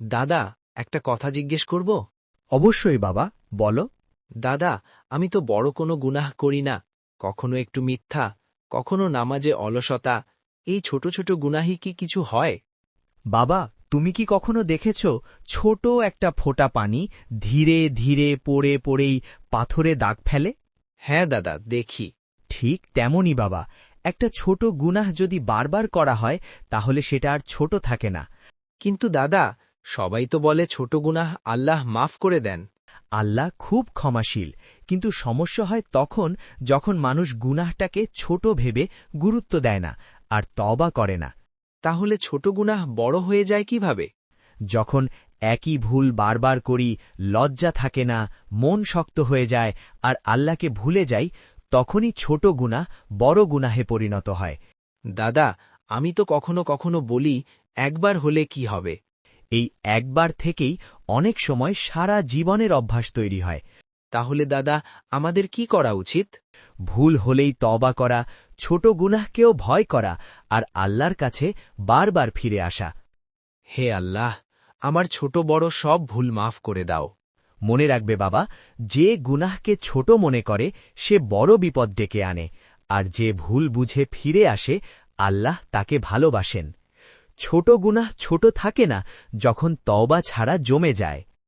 দাদা, একটা কথা জিজ্ঞেস করব? অবশ্যই বাবা, বলো। দাদা, আমি তো বড় কোনো গুনাহ করি না। কখনো একটু মিথ্যা, কখনো নামাজে অলসতা। এই ছোট ছোট গুনাহি কি কিছু হয়? বাবা, তুমি কি কখনো দেখেছ ছোট একটা ফোঁটা পানি ধীরে ধীরে পড়ে পড়েই পাথরে দাগ ফেলে? হ্যাঁ দাদা, দেখি। ঠিক তেমনই বাবা, একটা ছোট গুনাহ যদি বারবার করা হয় তাহলে সেটা আর ছোট থাকে না। কিন্তু দাদা, সবাই তো বলে ছোট গুনাহ আল্লাহ মাফ করে দেন। আল্লাহ খুব ক্ষমাশীল, কিন্তু সমস্যা হয় তখন যখন মানুষ গুনাহটাকে ছোট ভেবে গুরুত্ব দেয় না আর তওবা করে না। তাহলে ছোট গুনাহ বড় হয়ে যায় কিভাবে? যখন একই ভুল বারবার করি, লজ্জা থাকে না, মন শক্ত হয়ে যায় আর আল্লাহকে ভুলে যাই, তখনই ছোট গুনাহ বড় গুনাহে পরিণত হয়। দাদা, আমি তো কখনো কখনো বলি, একবার হলে কি হবে? এই একবার থেকেই অনেক সময় সারা জীবনের অভ্যাস তৈরি হয়। তাহলে দাদা, আমাদের কি করা উচিত? ভুল হলেই তওবা করা, ছোট গুনাহকেও ভয় করা আর আল্লাহর কাছে বারবার ফিরে আসা। হে আল্লাহ, আমার ছোট বড় সব ভুল মাফ করে দাও। মনে রাখবে বাবা, যে গুনাহকে ছোট মনে করে সে বড় বিপদ ডেকে আনে, আর যে ভুল বুঝে ফিরে আসে আল্লাহ তাকে ভালোবাসেন। ছোট গুনাহ ছোট থাকে না যখন তওবা ছাড়া জমে যায়।